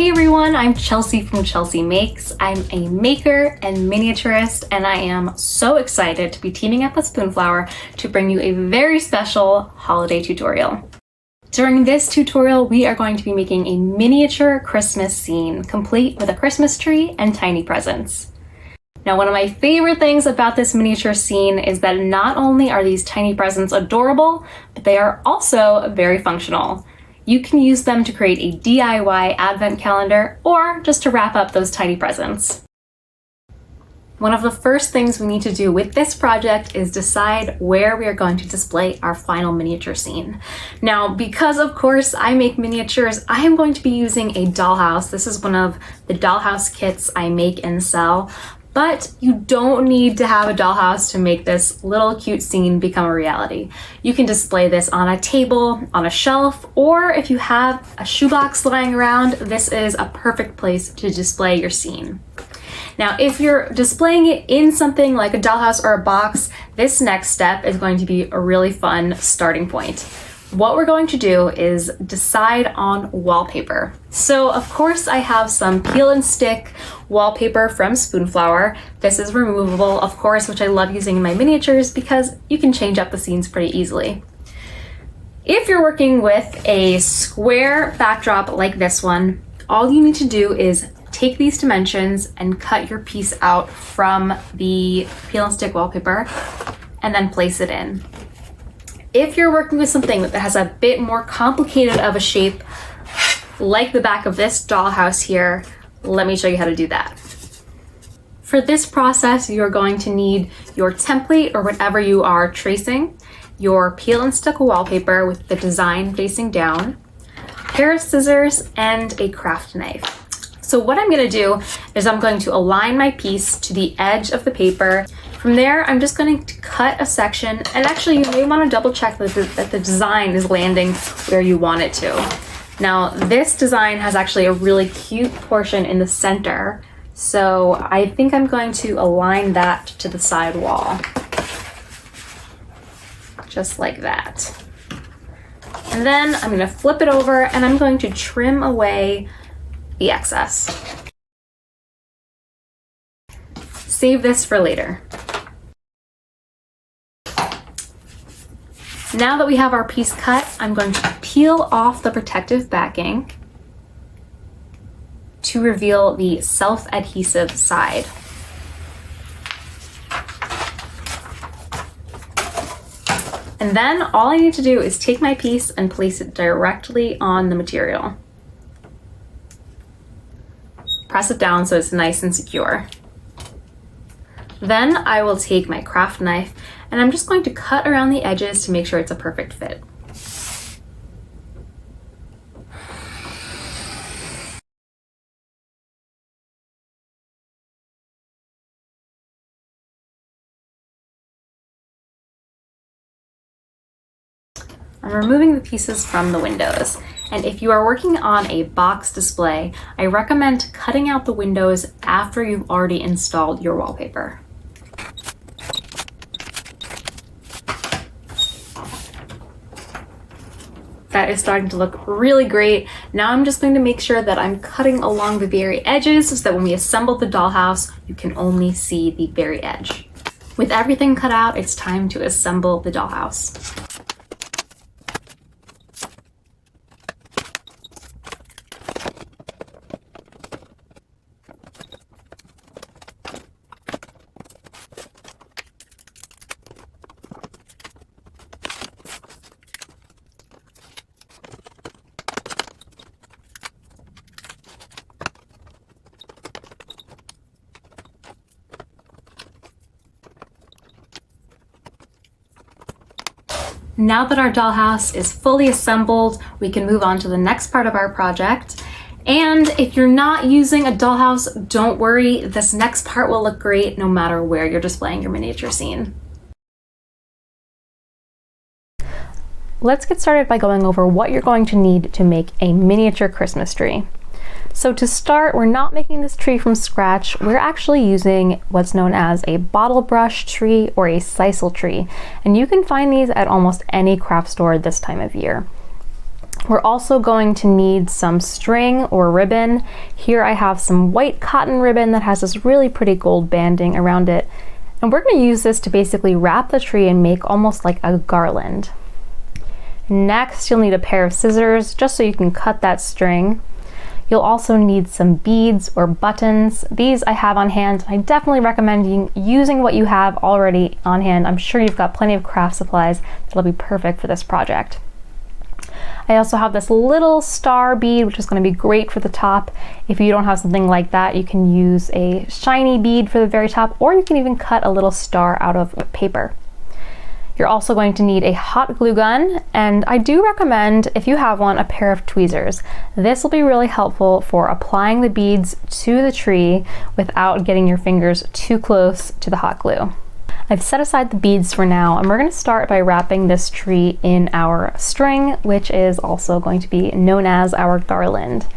Hey everyone, I'm Chelsea from Chelsea Makes. I'm a maker and miniaturist, and I am so excited to be teaming up with Spoonflower to bring you a very special holiday tutorial. During this tutorial, we are going to be making a miniature Christmas scene, complete with a Christmas tree and tiny presents. Now, one of my favorite things about this miniature scene is that not only are these tiny presents adorable, but they are also very functional. You can use them to create a DIY advent calendar or just to wrap up those tiny presents. One of the first things we need to do with this project is decide where we are going to display our final miniature scene. Now, because of course I make miniatures, I am going to be using a dollhouse. This is one of the dollhouse kits I make and sell. But you don't need to have a dollhouse to make this little cute scene become a reality. You can display this on a table, on a shelf, or if you have a shoebox lying around, this is a perfect place to display your scene. Now, if you're displaying it in something like a dollhouse or a box, this next step is going to be a really fun starting point. What we're going to do is decide on wallpaper. So of course I have some peel and stick wallpaper from Spoonflower. This is removable, of course, which I love using in my miniatures because you can change up the scenes pretty easily. If you're working with a square backdrop like this one, all you need to do is take these dimensions and cut your piece out from the peel and stick wallpaper and then place it in. If you're working with something that has a bit more complicated of a shape, like the back of this dollhouse here, let me show you how to do that. For this process, you're going to need your template or whatever you are tracing, your peel and stick wallpaper with the design facing down, a pair of scissors, and a craft knife. So what I'm going to do is I'm going to align my piece to the edge of the paper. From there, I'm just going to cut a section, and actually you may want to double check that the design is landing where you want it to. Now, this design has actually a really cute portion in the center, so I think I'm going to align that to the side wall. Just like that. And then I'm going to flip it over and I'm going to trim away the excess. Save this for later. Now that we have our piece cut, I'm going to peel off the protective backing to reveal the self-adhesive side. And then all I need to do is take my piece and place it directly on the material. Press it down so it's nice and secure. Then I will take my craft knife and I'm just going to cut around the edges to make sure it's a perfect fit. I'm removing the pieces from the windows. And if you are working on a box display, I recommend cutting out the windows after you've already installed your wallpaper. That is starting to look really great. Now I'm just going to make sure that I'm cutting along the very edges so that when we assemble the dollhouse, you can only see the very edge. With everything cut out, it's time to assemble the dollhouse. Now that our dollhouse is fully assembled, we can move on to the next part of our project. And if you're not using a dollhouse, don't worry, this next part will look great no matter where you're displaying your miniature scene. Let's get started by going over what you're going to need to make a miniature Christmas tree. So to start, we're not making this tree from scratch. We're actually using what's known as a bottle brush tree or a sisal tree. And you can find these at almost any craft store this time of year. We're also going to need some string or ribbon. Here I have some white cotton ribbon that has this really pretty gold banding around it. And we're going to use this to basically wrap the tree and make almost like a garland. Next, you'll need a pair of scissors just so you can cut that string. You'll also need some beads or buttons. These I have on hand. I definitely recommend using what you have already on hand. I'm sure you've got plenty of craft supplies that'll be perfect for this project. I also have this little star bead, which is going to be great for the top. If you don't have something like that, you can use a shiny bead for the very top, or you can even cut a little star out of paper. You're also going to need a hot glue gun, and I do recommend, if you have one, a pair of tweezers. This will be really helpful for applying the beads to the tree without getting your fingers too close to the hot glue. I've set aside the beads for now, and we're going to start by wrapping this tree in our string, which is also going to be known as our garland.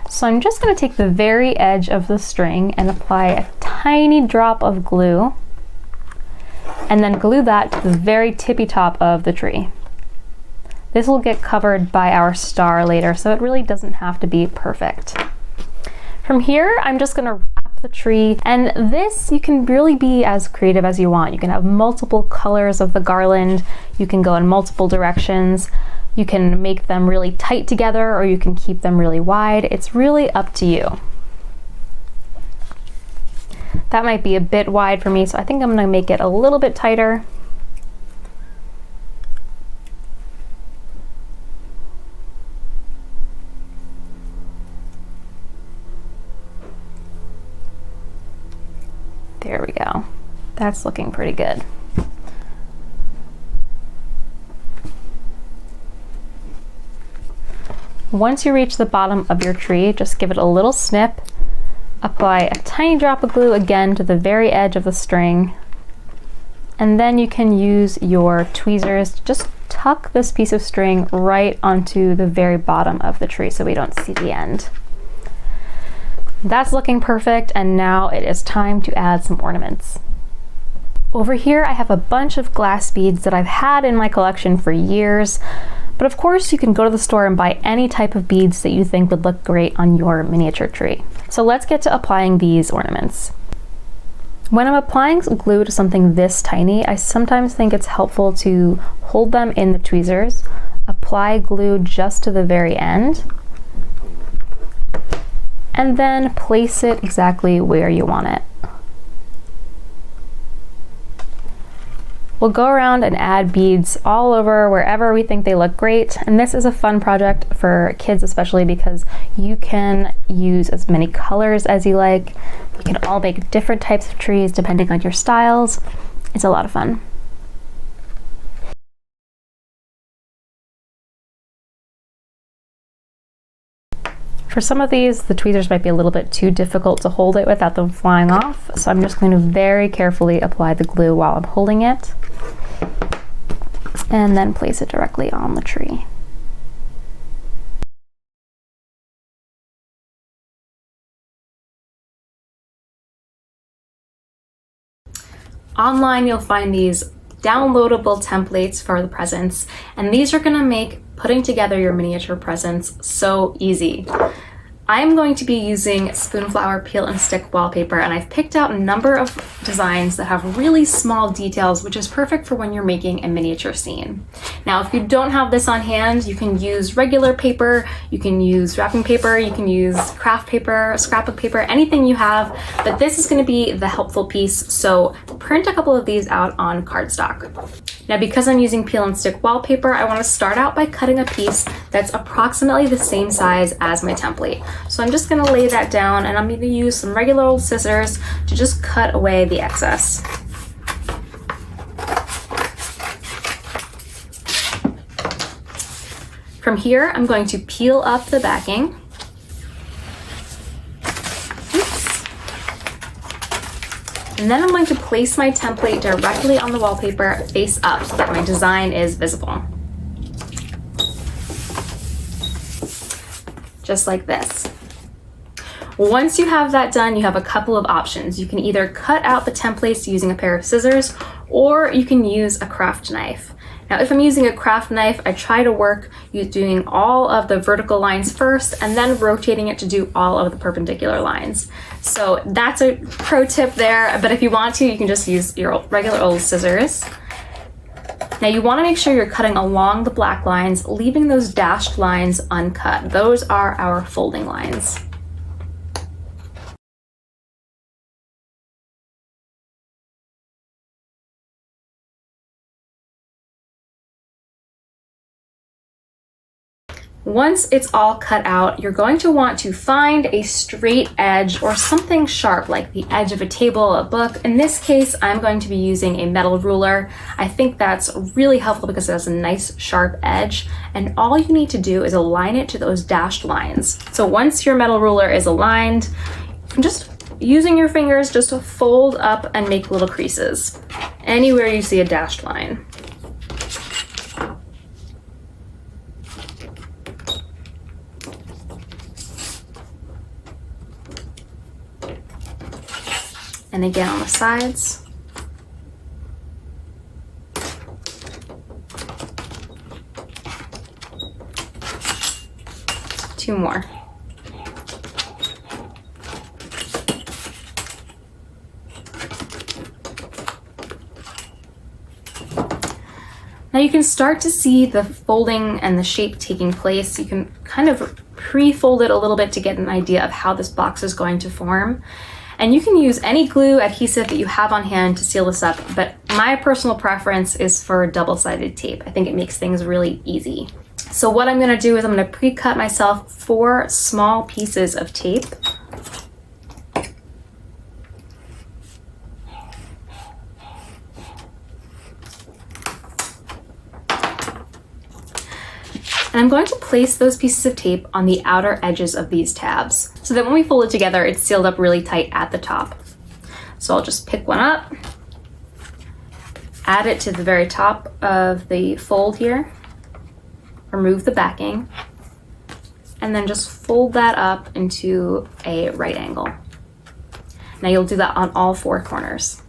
So I'm just going to take the very edge of the string and apply a tiny drop of glue, and then glue that to the very tippy top of the tree. This will get covered by our star later, so it really doesn't have to be perfect. From here, I'm just going to wrap the tree, and this, you can really be as creative as you want. You can have multiple colors of the garland, you can go in multiple directions, you can make them really tight together, or you can keep them really wide. It's really up to you. That might be a bit wide for me, so I think I'm going to make it a little bit tighter. There we go. That's looking pretty good. Once you reach the bottom of your tree, just give it a little snip. Apply a tiny drop of glue again to the very edge of the string, and then you can use your tweezers to just tuck this piece of string right onto the very bottom of the tree so we don't see the end. That's looking perfect, and now it is time to add some ornaments. Over here I have a bunch of glass beads that I've had in my collection for years, but of course you can go to the store and buy any type of beads that you think would look great on your miniature tree. So let's get to applying these ornaments. When I'm applying glue to something this tiny, I sometimes think it's helpful to hold them in the tweezers, apply glue just to the very end, and then place it exactly where you want it. We'll go around and add beads all over wherever we think they look great, and this is a fun project for kids especially because you can use as many colors as you like. You can all make different types of trees depending on your styles. It's a lot of fun. For some of these, the tweezers might be a little bit too difficult to hold it without them flying off, so I'm just going to very carefully apply the glue while I'm holding it, and then place it directly on the tree. Online, you'll find these downloadable templates for the presents, and these are going to make putting together your miniature presents so easy. I'm going to be using Spoonflower peel and stick wallpaper, and I've picked out a number of designs that have really small details, which is perfect for when you're making a miniature scene. Now, if you don't have this on hand, you can use regular paper, you can use wrapping paper, you can use craft paper, scrapbook paper, anything you have, but this is going to be the helpful piece, so print a couple of these out on cardstock. Now, because I'm using peel and stick wallpaper, I want to start out by cutting a piece that's approximately the same size as my template. So I'm just going to lay that down, and I'm going to use some regular old scissors to just cut away the excess. From here, I'm going to peel up the backing. Oops. And then I'm going to place my template directly on the wallpaper face up so that my design is visible. Just like this. Once you have that done, you have a couple of options. You can either cut out the templates using a pair of scissors, or you can use a craft knife. Now, if I'm using a craft knife, I try to work doing all of the vertical lines first and then rotating it to do all of the perpendicular lines. So that's a pro tip there, but if you want to, you can just use your regular old scissors. Now you want to make sure you're cutting along the black lines, leaving those dashed lines uncut. Those are our folding lines. Once it's all cut out, you're going to want to find a straight edge or something sharp, like the edge of a table, a book. In this case, I'm going to be using a metal ruler. I think that's really helpful because it has a nice sharp edge, and all you need to do is align it to those dashed lines. So once your metal ruler is aligned, you can just, using your fingers, just fold up and make little creases anywhere you see a dashed line. And again on the sides. Two more. Now you can start to see the folding and the shape taking place. You can kind of pre-fold it a little bit to get an idea of how this box is going to form. And you can use any glue adhesive that you have on hand to seal this up, but my personal preference is for double-sided tape. I think it makes things really easy. So what I'm gonna do is I'm gonna pre-cut myself 4 small pieces of tape. And I'm going to place those pieces of tape on the outer edges of these tabs so that when we fold it together, it's sealed up really tight at the top. So I'll just pick one up, add it to the very top of the fold here, remove the backing, and then just fold that up into a right angle. Now you'll do that on all 4 corners.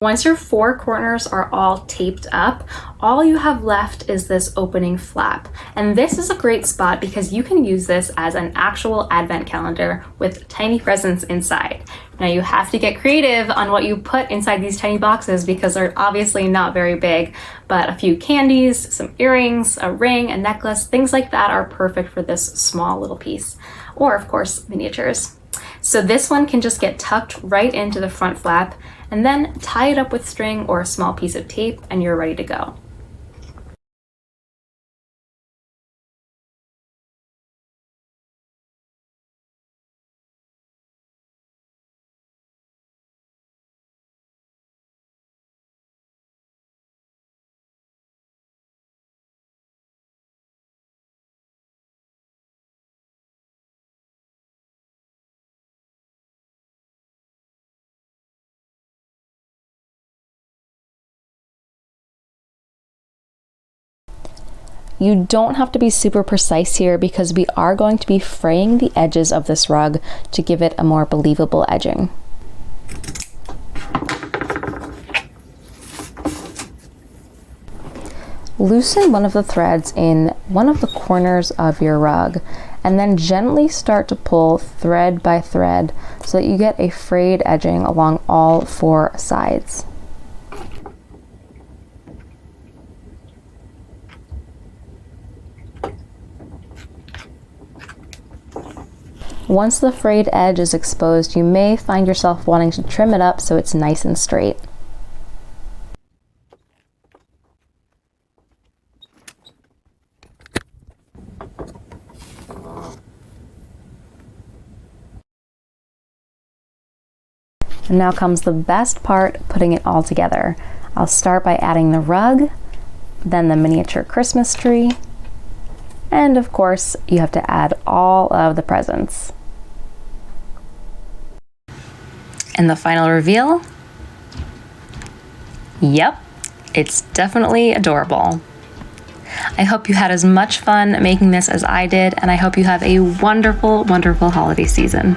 Once your 4 corners are all taped up, all you have left is this opening flap. And this is a great spot because you can use this as an actual advent calendar with tiny presents inside. Now you have to get creative on what you put inside these tiny boxes because they're obviously not very big, but a few candies, some earrings, a ring, a necklace, things like that are perfect for this small little piece. Or of course, miniatures. So this one can just get tucked right into the front flap and then tie it up with string or a small piece of tape and you're ready to go. You don't have to be super precise here because we are going to be fraying the edges of this rug to give it a more believable edging. Loosen one of the threads in one of the corners of your rug and then gently start to pull thread by thread so that you get a frayed edging along all 4 sides. Once the frayed edge is exposed, you may find yourself wanting to trim it up so it's nice and straight. And now comes the best part, putting it all together. I'll start by adding the rug, then the miniature Christmas tree, And of course, you have to add all of the presents. And the final reveal? Yep, it's definitely adorable. I hope you had as much fun making this as I did, and I hope you have a wonderful, wonderful holiday season.